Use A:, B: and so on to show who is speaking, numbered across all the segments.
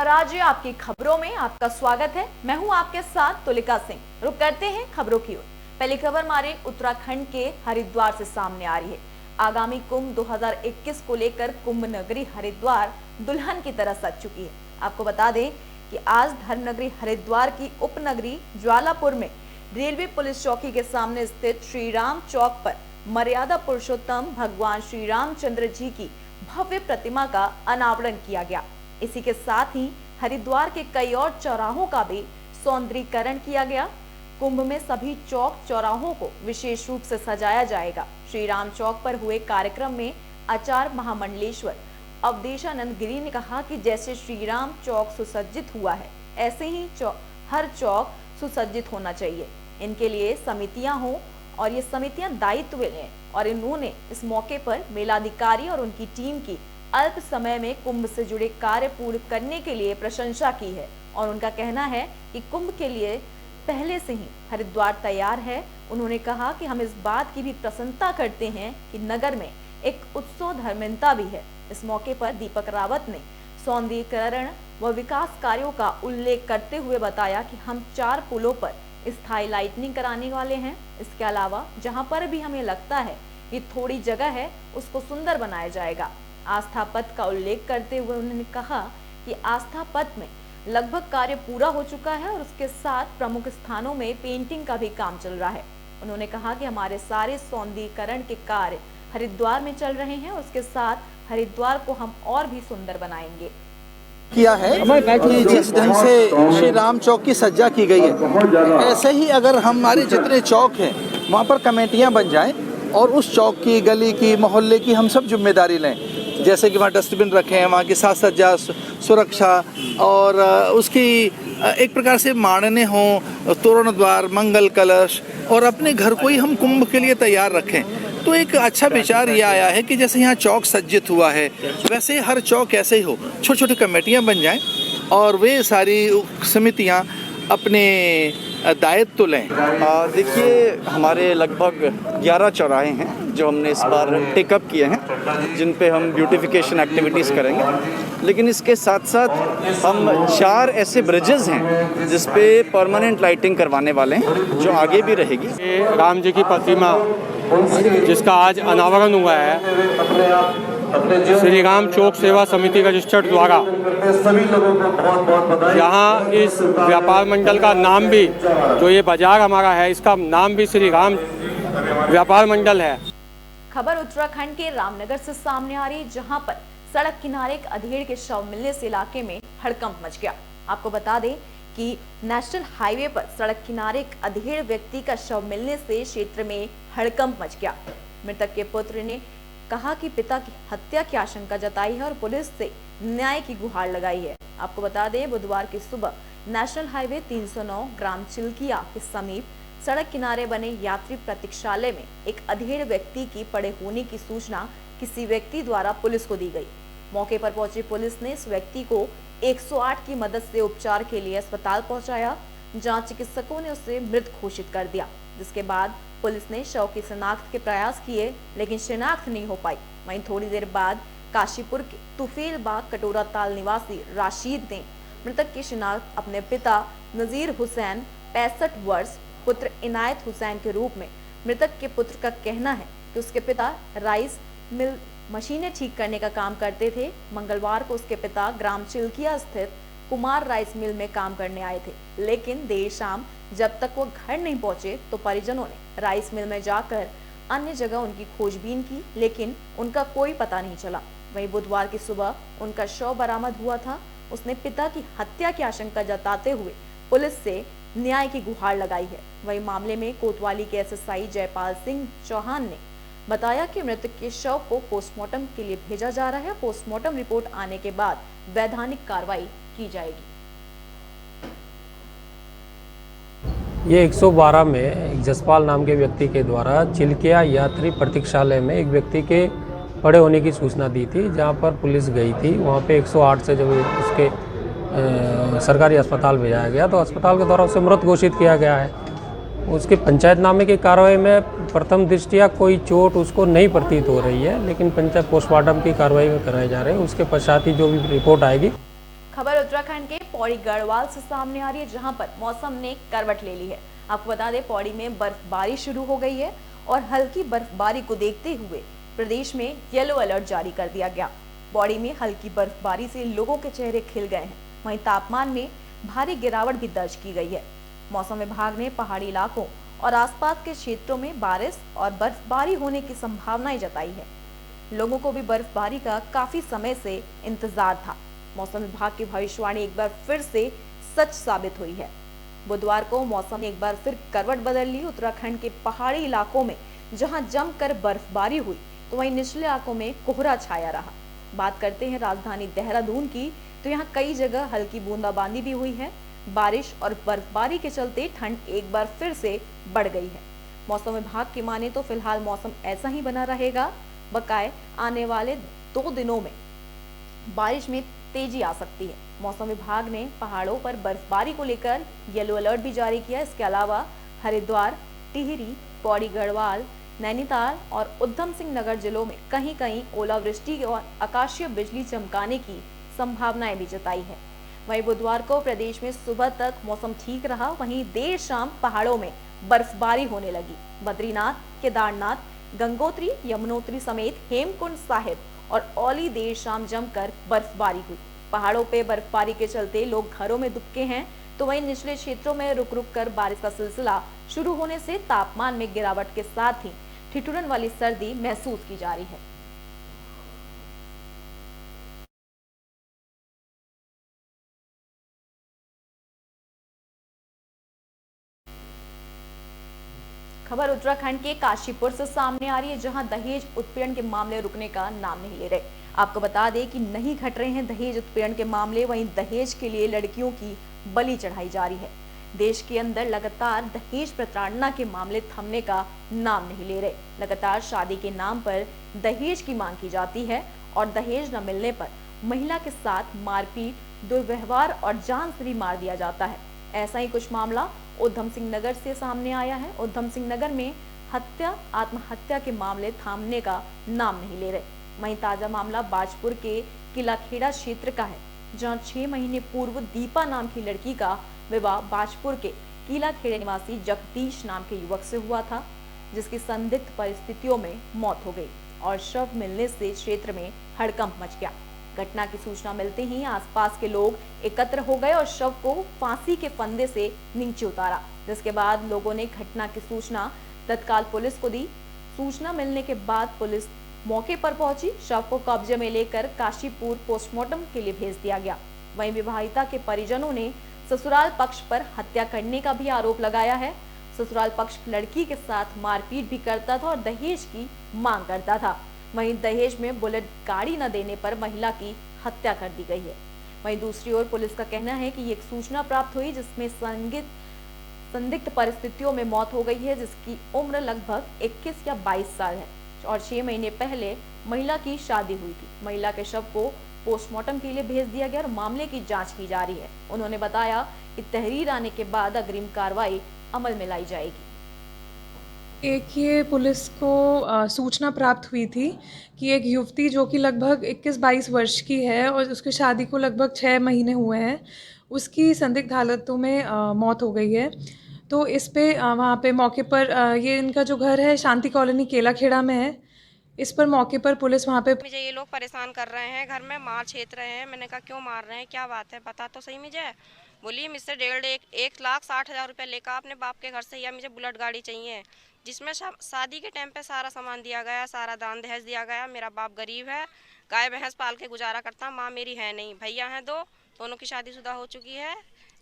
A: स्वराज्य आपकी खबरों में आपका स्वागत है। मैं हूं आपके साथ तुलिका सिंह। रुक करते हैं खबरों की ओर। पहली खबर हमारे उत्तराखंड के हरिद्वार से सामने आ रही है। आगामी कुंभ 2021 को लेकर कुंभ नगरी हरिद्वार दुल्हन की तरह सज चुकी है। आपको बता दें कि आज धर्मनगरी हरिद्वार की उपनगरी ज्वालापुर में रेलवे पुलिस चौकी के सामने स्थित श्री राम चौक पर मर्यादा पुरुषोत्तम भगवान श्री रामचंद्र जी की भव्य प्रतिमा का अनावरण किया गया। इसी के साथ ही हरिद्वार के कई और चौराहों का भी सौंदर्यीकरण किया गया। कुंभ में सभी चौक चौराहों को विशेष रूप से सजाया जाएगा। श्री राम चौक पर हुए कार्यक्रम में आचार्य महामंडलेश्वर अवधेशानंद गिरी ने कहा कि जैसे श्री राम चौक सुसज्जित हुआ है, ऐसे ही हर चौक सुसज्जित होना चाहिए। इनके लिए समितियां हों और ये समितियां दायित्व लें। और इन्होंने इस मौके पर मेलाधिकारी और उनकी टीम की अल्प समय में कुंभ से जुड़े कार्य पूर्ण करने के लिए प्रशंसा की है। और उनका कहना है कि कुंभ के लिए पहले से ही हरिद्वार तैयार है। उन्होंने कहा कि हम इस बात की भी प्रसन्नता करते हैं कि नगर में एक उत्सव धर्मिणता भी है। इस मौके पर दीपक रावत ने सौंदर्यीकरण व विकास कार्यों का उल्लेख करते हुए बताया कि हम 4 पुलों पर स्थायी लाइटनिंग कराने वाले हैं। इसके अलावा जहां पर भी हमें लगता है कि थोड़ी जगह है, उसको सुंदर बनाया जाएगा। आस्था पथ का उल्लेख करते हुए उन्होंने कहा कि आस्था पथ में लगभग कार्य पूरा हो चुका है और उसके साथ प्रमुख स्थानों में पेंटिंग का भी काम चल रहा है। उन्होंने कहा कि हमारे सारे सौंदर्यीकरण के कार्य हरिद्वार में चल रहे हैं। उसके साथ हरिद्वार को हम और भी सुंदर बनाएंगे।
B: किया है कि जिस ढंग से श्री राम चौक की सज्जा की गई है, ऐसे ही अगर हमारे जितने चौक हैं वहाँ पर कमेटियाँ बन जाएं और उस चौक की, गली की, मोहल्ले की हम सब जिम्मेदारी लें। जैसे कि वहाँ डस्टबिन रखें, वहाँ की साज सज्जा, सुरक्षा और उसकी एक प्रकार से माणने हों, तोरण द्वार, मंगल कलश, और अपने घर को ही हम कुंभ के लिए तैयार रखें। तो एक अच्छा विचार ये आया है कि जैसे यहाँ चौक सज्जित हुआ है, वैसे हर चौक ऐसे ही हो, छोटी छोटी कमेटियाँ बन जाएं और वे सारी समितियाँ अपने दायित्व तो लें।
C: देखिए, हमारे लगभग 11 चौराहे हैं जो हमने इस बार टेकअप किए हैं, जिन पे हम ब्यूटिफिकेशन एक्टिविटीज़ करेंगे। लेकिन इसके साथ साथ हम 4 ऐसे ब्रिजेस हैं जिस पे परमानेंट लाइटिंग करवाने वाले हैं, जो आगे भी रहेगी।
D: राम जी की प्रतिमा जिसका आज अनावरण हुआ है श्री राम चौक सेवा समिति रजिस्टर्ड द्वारा, यहाँ इस व्यापार मंडल का नाम भी, जो ये बाजार हमारा है, इसका नाम भी श्री राम व्यापार मंडल है।
A: खबर उत्तराखंड के रामनगर से सामने आ रही, जहां पर सड़क किनारे एक अधेड़ के शव मिलने से इलाके में हड़कंप मच गया। आपको बता दें कि नेशनल हाईवे पर सड़क किनारे एक अधेड़ व्यक्ति का शव मिलने से क्षेत्र में हड़कंप मच गया। मृतक के पुत्र ने कहा कि पिता की हत्या की आशंका जताई है और पुलिस से न्याय की गुहार लगाई है। आपको बता दें, बुधवार की सुबह नेशनल हाईवे 309 ग्राम चिल्किया के समीप सड़क किनारे बने यात्री प्रतीक्षालय में एक अधेड़ व्यक्ति की पड़े होने की सूचना किसी व्यक्ति द्वारा पुलिस को दी गई। मौके पर पहुंची पुलिस ने इस व्यक्ति को 108 की मदद से उपचार के लिए अस्पताल पहुंचाया, जहां चिकित्सकों ने उसे मृत घोषित कर दिया। जिसके बाद पुलिस ने शव की शिनाख्त के प्रयास किए, लेकिन शिनाख्त नहीं हो पाई। वहीं थोड़ी देर बाद काशीपुर के तुफेल बाग कटोरा ताल निवासी राशिद ने मृतक की शिनाख्त अपने पिता नजीर हुसैन 65 वर्ष, पुत्र इनायत हुसैन के रूप में। मृतक के पुत्र का कहना है कि उसके पिता राइस मिल मशीनें ठीक करने का काम करते थे। मंगलवार को उसके पिता ग्राम चिल्किया स्थित कुमार राइस मिल में काम करने आए थे, लेकिन देर शाम जब तक वो घर नहीं पहुंचे तो परिजनों ने राइस मिल में जाकर अन्य जगह उनकी खोजबीन की, लेकिन उनका कोई पता नहीं चला। वहीं बुधवार की सुबह उनका शव बरामद हुआ था। उसने पिता की हत्या की आशंका जताते हुए पुलिस से न्याय की गुहार लगाई है। वहीं मामले में कोतवाली के एसएसआई जयपाल सिंह चौहान ने बताया कि मृतक के शव को पोस्टमार्टम के लिए भेजा जा रहा है। पोस्टमार्टम रिपोर्ट आने के बाद वैधानिक कार्रवाई की जाएगी।
E: ये 112 में एक जसपाल नाम के व्यक्ति के द्वारा चिल्किया यात्री प्रतीक्षालय में एक व्यक्ति के पड़े होने की सूचना दी थी, जहां पर पुलिस गई थी। वहां पे 108 से जब उसके सरकारी अस्पताल भेजाया गया तो अस्पताल के द्वारा उसे मृत घोषित किया गया है। उसके पंचायतनामे की कार्रवाई में प्रथम दृष्टया कोई चोट उसको नहीं प्रतीत हो रही है, लेकिन पंचायत पोस्टमार्टम की कार्रवाई में कराए जा रहे हैं। उसके पश्चात ही जो भी रिपोर्ट आएगी।
A: खबर उत्तराखंड के पौड़ी गढ़वाल से सामने आ रही है, जहां पर मौसम ने करवट ले ली है। आपको बता दें, पौड़ी में बर्फबारी शुरू हो गई है और हल्की बर्फबारी को देखते हुए प्रदेश में येलो अलर्ट जारी कर दिया गया। पौड़ी में हल्की बर्फबारी से लोगों के चेहरे खिल गए हैं। वहीं तापमान में भारी गिरावट भी दर्ज की गई है। मौसम विभाग ने पहाड़ी इलाकों और आसपास के क्षेत्रों में बारिश और बर्फबारी होने की संभावनाएं जताई है। लोगों को भी बर्फबारी का काफी समय से इंतजार था। मौसम विभाग की भविष्यवाणी एक बार फिर से सच साबित हुई है। बुधवार को मौसम ने एक बार फिर करवट बदल ली। उत्तराखंड के पहाड़ी इलाकों में जहां जमकर बर्फबारी हुई, तो वहीं निचले इलाकों में कोहरा छाया रहा। बात करते हैं राजधानी देहरादून की, तो यहाँ कई जगह हल्की बूंदाबांदी भी हुई है। बारिश और बर्फबारी के चलते ठंड एक बार फिर से बढ़ गई है। मौसम विभाग की माने तो फिलहाल मौसम ऐसा ही बना रहेगा। बकाए आने वाले 2 दिनों में बारिश में तेजी आ सकती है। मौसम विभाग ने पहाड़ों पर बर्फबारी को लेकर येलो अलर्ट भी जारी किया। इसके अलावा हरिद्वार, टिहरी, पौड़ी गढ़वाल, नैनीताल और उधम सिंह नगर जिलों में कहीं कहीं ओलावृष्टि और आकाशीय बिजली चमकाने की संभावनाएं भी जताई है। वहीं बुधवार को प्रदेश में सुबह तक मौसम ठीक रहा, वहीं देर शाम पहाड़ों में बर्फबारी होने लगी। बद्रीनाथ, केदारनाथ, गंगोत्री, यमुनोत्री समेत हेमकुंड साहिब और औली देर शाम जमकर बर्फबारी हुई। पहाड़ों पे बर्फबारी के चलते लोग घरों में दुबके हैं, तो वहीं निचले क्षेत्रों में रुक रुक कर बारिश का सिलसिला शुरू होने से तापमान में गिरावट के साथ ही ठिठुरन वाली सर्दी महसूस की जा रही है। खबर उत्तराखंड के काशीपुर से सामने आ रही है, जहां दहेज उत्पीड़न के मामले रुकने का नाम नहीं ले रहे। आपको बता दें कि नहीं घट रहे हैं दहेज उत्पीड़न के मामले, वहीं दहेज के लिए लड़कियों की बलि चढ़ाई जा रही है। देश के अंदर लगातार दहेज प्रताड़ना के मामले थमने का नाम नहीं ले रहे। लगातार शादी के नाम पर दहेज की मांग की जाती है और दहेज न मिलने पर महिला के साथ मारपीट, दुर्व्यवहार और जान से भी मार दिया जाता है। ऐसा ही कुछ मामला उधम सिंह नगर से सामने आया है। उधम सिंह नगर में हत्या, आत्महत्या के मामले थामने का नाम नहीं ले रहे। वहीं ताजा मामला बाजपुर के किलाखेड़ा क्षेत्र का है, जहां 6 महीने पूर्व दीपा नाम की लड़की का विवाह बाजपुर के किलाखेड़ा निवासी जगदीश नाम के युवक से हुआ था, जिसकी संदिग्ध परिस्थितियों में मौत हो गई और शव मिलने से क्षेत्र में हड़कंप मच गया। घटना की सूचना मिलते ही आसपास के लोग एकत्र हो गए और शव को फांसी के फंदे से नीचे उतारा, जिसके बाद लोगों ने घटना की सूचना तत्काल पुलिस को दी। सूचना मिलने के बाद पुलिस मौके पर पहुंची। शव को कब्जे में लेकर काशीपुर पोस्टमार्टम के लिए भेज दिया गया। वहीं विवाहिता के परिजनों ने ससुराल पक्ष पर हत्या करने का भी आरोप लगाया है। ससुराल पक्ष लड़की के साथ मारपीट भी करता था और दहेज की मांग करता था। वहीं दहेज में बुलेट गाड़ी न देने पर महिला की हत्या कर दी गई है। वहीं दूसरी ओर पुलिस का कहना है कि एक सूचना प्राप्त हुई जिसमें संदिग्ध परिस्थितियों में मौत हो गई है, जिसकी उम्र लगभग 21 या 22 साल है और 6 महीने पहले महिला की शादी हुई थी। महिला के शव को पोस्टमार्टम के लिए भेज दिया गया और मामले की जांच की जा रही है। उन्होंने बताया कि तहरीर आने के बाद अग्रिम कार्रवाई अमल में लाई जाएगी।
F: एक ये पुलिस को सूचना प्राप्त हुई थी कि एक युवती जो कि लगभग 21-22 वर्ष की है और उसकी शादी को लगभग 6 महीने हुए हैं, उसकी संदिग्ध हालतों में मौत हो गई है। तो इस पे वहाँ पे मौके पर ये इनका जो घर है शांति कॉलोनी केलाखेड़ा में है। इस पर मौके पर पुलिस वहाँ पे
G: मुझे ये लोग परेशान कर रहे हैं, घर में मार छेद रहे हैं। मैंने कहा क्यों मार रहे हैं, क्या बात है, बता तो सही मुझे। बोली मुझसे 1,60,000 रुपये लेकर अपने बाप के घर से या मुझे बुलेट गाड़ी चाहिए, जिसमें शादी के टाइम पे सारा सामान दिया गया, सारा दान दहेज दिया गया। मेरा बाप गरीब है, गाय भैंस पाल के गुजारा करता, माँ मेरी है नहीं, भैया हैं दोनों की शादीशुदा हो चुकी है,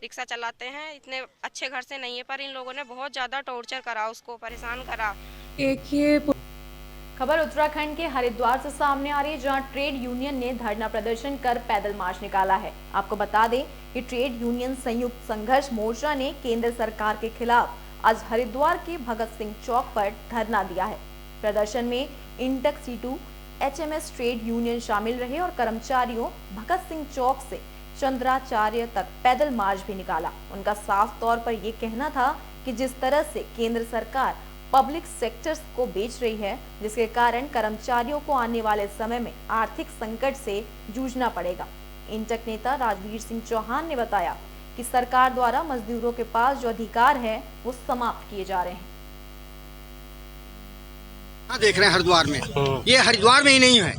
G: रिक्शा चलाते हैं, इतने अच्छे घर से नहीं है। पर इन लोगों ने बहुत ज़्यादा टॉर्चर करा, उसको परेशान करा।
F: एक ये
A: खबर उत्तराखंड के हरिद्वार से सामने आ रही है, जहां ट्रेड यूनियन ने धरना प्रदर्शन कर पैदल मार्च निकाला है। आपको बता दें कि ट्रेड यूनियन संयुक्त संघर्ष मोर्चा ने केंद्र सरकार के खिलाफ आज हरिद्वार के भगत सिंह चौक पर धरना दिया है। प्रदर्शन में INTUC C2 HMS trade union शामिल रहे और कर्मचारियों भगत सिंह चौक से चंद्राचार्य तक पैदल मार्च भी निकाला। उनका साफ तौर पर यह कहना था कि जिस तरह से केंद्र सरकार पब्लिक सेक्टर्स को बेच रही है, जिसके कारण कर्मचारियों को आने वाले समय में आर्थिक संकट से जूझना पड़ेगा। इंटक नेता राजवीर सिंह चौहान ने बताया कि सरकार द्वारा मजदूरों के पास जो अधिकार है वो समाप्त किए जा रहे हैं।
H: देख रहे हैं हरिद्वार में, ये हरिद्वार में ही नहीं है,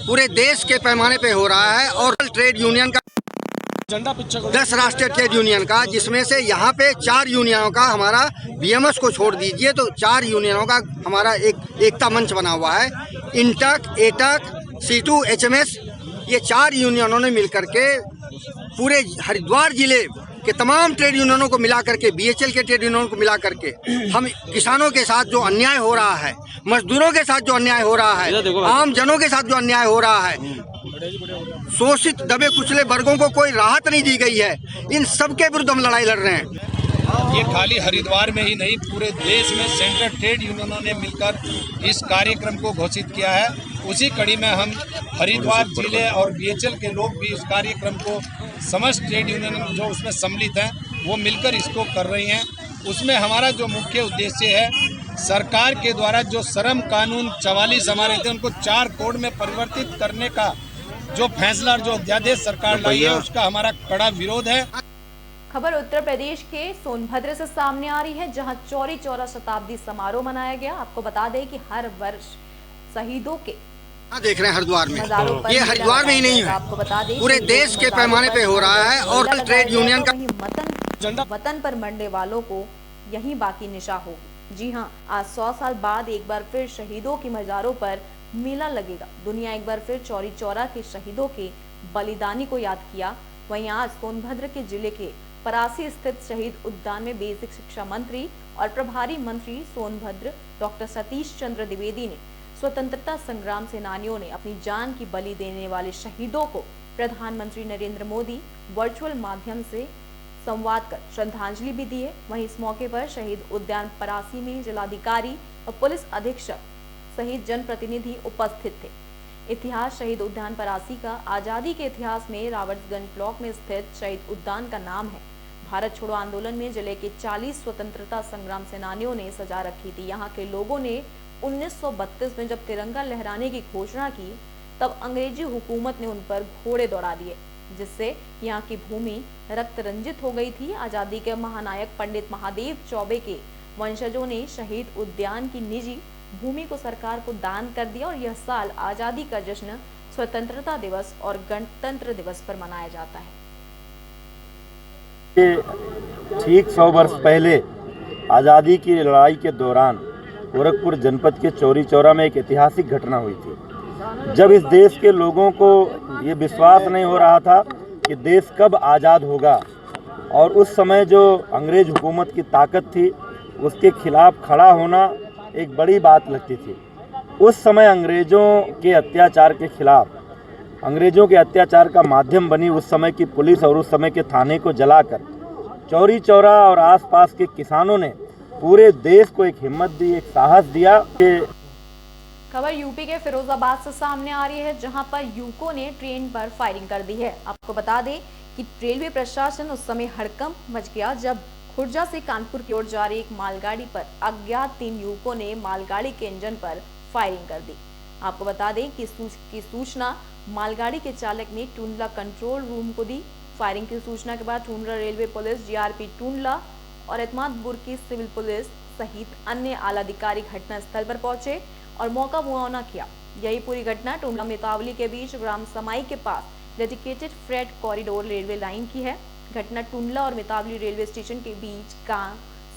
H: पूरे देश के पैमाने पे हो रहा है। और ट्रेड यूनियन का 10 राष्ट्रीय ट्रेड यूनियन का, जिसमें से यहाँ पे 4 यूनियनों का, हमारा बीएमएस को छोड़ दीजिए तो 4 यूनियनों का हमारा एक एकता मंच बना हुआ है। इंटक, एटक, C2, HMS, ये 4 यूनियनों ने मिलकर के पूरे हरिद्वार जिले के तमाम ट्रेड यूनियनों को मिला करके, BHL के ट्रेड यूनियनों को मिला करके हम किसानों के साथ जो अन्याय हो रहा है, मजदूरों के साथ जो अन्याय हो रहा है, आम जनों के साथ जो अन्याय हो रहा है, शोषित दबे कुचले वर्गों को कोई राहत नहीं दी गई है, इन सब के विरुद्ध हम लड़ाई लड़ रहे हैं।
I: ये खाली हरिद्वार में ही नहीं, पूरे देश में सेंट्रल ट्रेड यूनियनों ने मिलकर इस कार्यक्रम को घोषित किया है। उसी कड़ी में हम हरिद्वार जिले और BHL के लोग भी इस कार्यक्रम को, समस्त ट्रेड यूनियन जो उसमें सम्मिलित हैं वो मिलकर इसको कर रही हैं। उसमें हमारा जो मुख्य उद्देश्य है, सरकार के द्वारा जो श्रम कानून 44 हमारे थे उनको 4 कोड में परिवर्तित करने का जो फैसला, जो अध्यादेश सरकार लाई है, उसका हमारा कड़ा विरोध है।
A: खबर उत्तर प्रदेश के सोनभद्र से सामने आ रही है, जहां चौरी चौरा शताब्दी समारोह मनाया गया। आपको बता दें कि हर वर्ष शहीदों के
H: देख रहे हैं हरिद्वार में, ये हरिद्वार में ही नहीं है, आपको बता दें पूरे देश के पैमाने पे हो रहा है। और ट्रेड यूनियन का
A: वतन पर मरने वालों को यही बाकी निशा होगी। जी हां, आज 100 साल बाद एक बार फिर शहीदों की मज़ारों पर मेला लगेगा। दुनिया एक बार फिर चौरी चौरा के शहीदों के बलिदानी को याद किया। वहीं आज सोनभद्र के जिले के परासी स्थित शहीद उद्यान में बेसिक शिक्षा मंत्री और प्रभारी मंत्री सोनभद्र डॉक्टर सतीश चंद्र द्विवेदी ने स्वतंत्रता संग्राम सेनानियों ने अपनी जान की बलि देने वाले शहीदों को प्रधानमंत्री नरेंद्र मोदी वर्चुअल माध्यम से संवाद कर श्रद्धांजलि भी दी है। वहीं इस मौके पर शहीद उद्यान परासी में जिलाधिकारी और पुलिस अधीक्षक सहित जनप्रतिनिधि उपस्थित थे। इतिहास शहीद उद्यान परासी का आजादी के इतिहास में रावतगंज ब्लॉक में स्थित शहीद उद्यान का नाम है। भारत छोड़ो आंदोलन में जिले के 40 स्वतंत्रता संग्राम सेनानियों ने सजा रखी थी। यहाँ के लोगों ने 1932 में जब तिरंगा लहराने की घोषणा की, तब अंग्रेजी हुकूमत ने उन पर घोड़े दौड़ा दिए, जिससे यहाँ की भूमि रक्त रंजित हो गई थी। आजादी के महानायक पंडित महादेव चौबे के वंशजों ने शहीद उद्यान की निजी भूमि को सरकार को दान कर दिया और यह साल आजादी का जश्न स्वतंत्रता दिवस और गणतंत्र दिवस पर मनाया जाता है।
J: ठीक 100 वर्ष पहले आज़ादी की लड़ाई के दौरान गोरखपुर जनपद के चौरी चौरा में एक ऐतिहासिक घटना हुई थी, जब इस देश के लोगों को ये विश्वास नहीं हो रहा था कि देश कब आज़ाद होगा। और उस समय जो अंग्रेज हुकूमत की ताकत थी, उसके खिलाफ खड़ा होना एक बड़ी बात लगती थी। उस समय अंग्रेज़ों के अत्याचार के खिलाफ, अंग्रेज़ों के अत्याचार का माध्यम बनी उस समय की पुलिस और उस समय के थाने को जलाकर चौरी चौरा और आसपास के किसानों ने पूरे देश को एक हिम्मत दी, एक साहस दिया।
A: खबर यूपी के फिरोजाबाद से सामने आ रही है, जहां पर युवकों ने ट्रेन पर फायरिंग कर दी है। आपको बता दें कि रेलवे प्रशासन उस समय हड़कंप मच गया जब खुर्जा से कानपुर की ओर जा रही एक मालगाड़ी पर अज्ञात 3 युवकों ने मालगाड़ी के इंजन पर फायरिंग कर दी। आपको बता दें कि सूचना मालगाड़ी के चालक ने टुंडला कंट्रोल रूम को दी। फायरिंग की सूचना के बाद Tundla railway police, GRP Tundla और एतमादपुर की सिविल पुलिस सहित अन्य आला अधिकारी घटनास्थल पर पहुंचे और मौका मुआयना किया। यही पूरी घटना टुंडला मितावली के बीच ग्राम समाई के पास dedicated freight corridor railway line की है। घटना टुंडला और मितावली रेलवे स्टेशन के बीच का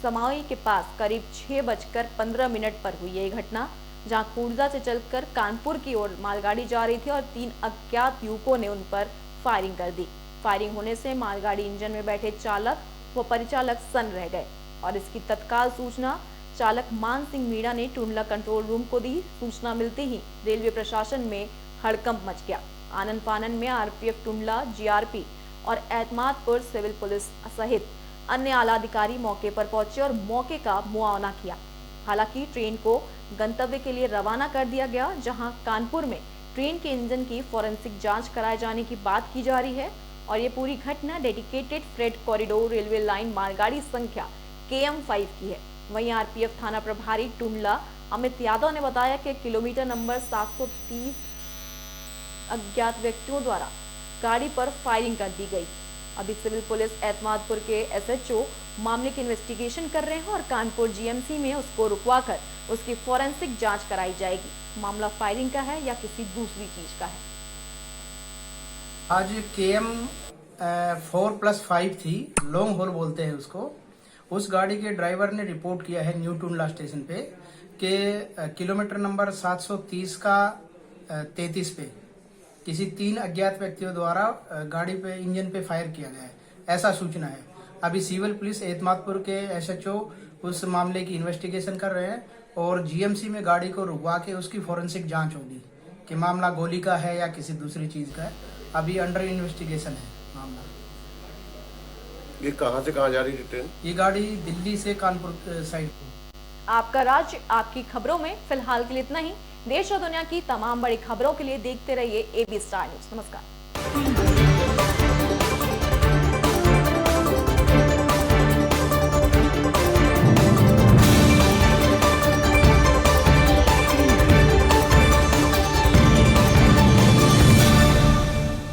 A: समाई के पास करीब 6:15 पर हुई है घटना, जहां खुर्जा से चलकर कानपुर की ओर मालगाड़ी जा रही थी और 3 अज्ञात युवकों ने उन पर फायरिंग कर दी। फायरिंग होने से मालगाड़ी इंजन में बैठे चालक व परिचालक सन्न रह गए और इसकी तत्काल सूचना चालक मान सिंह मीणा ने टुंडला कंट्रोल रूम को दी। सूचना मिलते ही रेलवे प्रशासन में हड़कंप मच गया। आनन फानन में RPF टुंडला, GRP और एतमादपुर सिविल पुलिस सहित अन्य आला अधिकारी मौके पर पहुंचे और मौके का मुआयना किया। हालांकि ट्रेन को गंतव्य के लिए रवाना कर दिया गया, जहां कानपुर में ट्रेन के इंजन की फॉरेंसिक जांच कराए जाने की बात की जा रही है। और ये पूरी घटना dedicated freight corridor railway line मालगाड़ी संख्या KM5 की है। वहीं RPF थाना प्रभारी टुंडला अमित यादव ने बताया कि किलोमीटर नंबर 730 अज्ञात व्यक्तियों द्वारा गाड़ी पर फायरिंग कर दी गई। अभी सिविल पुलिस एतमादपुर के SHO मामले की इन्वेस्टिगेशन कर रहे हैं और कानपुर GMC में उसको रुकवाकर उसकी फॉरेंसिक जांच कराई जाएगी। मामला फायरिंग का है या किसी दूसरी चीज का है।
K: आज KM 4+5 थी, लॉन्ग हॉल बोलते हैं उसको। उस गाड़ी के ड्राइवर ने रिपोर्ट किया है न्यू टुंडला स्टेशन पे कि किलोमीटर नंबर 730 का 33 पे किसी 3 अज्ञात व्यक्तियों द्वारा गाड़ी पे इंजन पे फायर किया गया है, ऐसा सूचना है। अभी सिविल पुलिस एतमादपुर के SHO उस मामले की इन्वेस्टिगेशन कर रहे हैं और GMC में गाड़ी को रुकवा के उसकी फॉरेंसिक जांच होगी कि मामला गोली का है या किसी दूसरी चीज का है। अभी अंडर इन्वेस्टिगेशन है मामला।
L: ये कहाँ से कहाँ जा रही थी ट्रेन? ये
K: गाड़ी दिल्ली से कानपुर साइड।
A: आपका राज्य आपकी खबरों में फिलहाल के लिए इतना ही। देश और दुनिया की तमाम बड़ी खबरों के लिए देखते रहिए AB स्टार न्यूज। नमस्कार।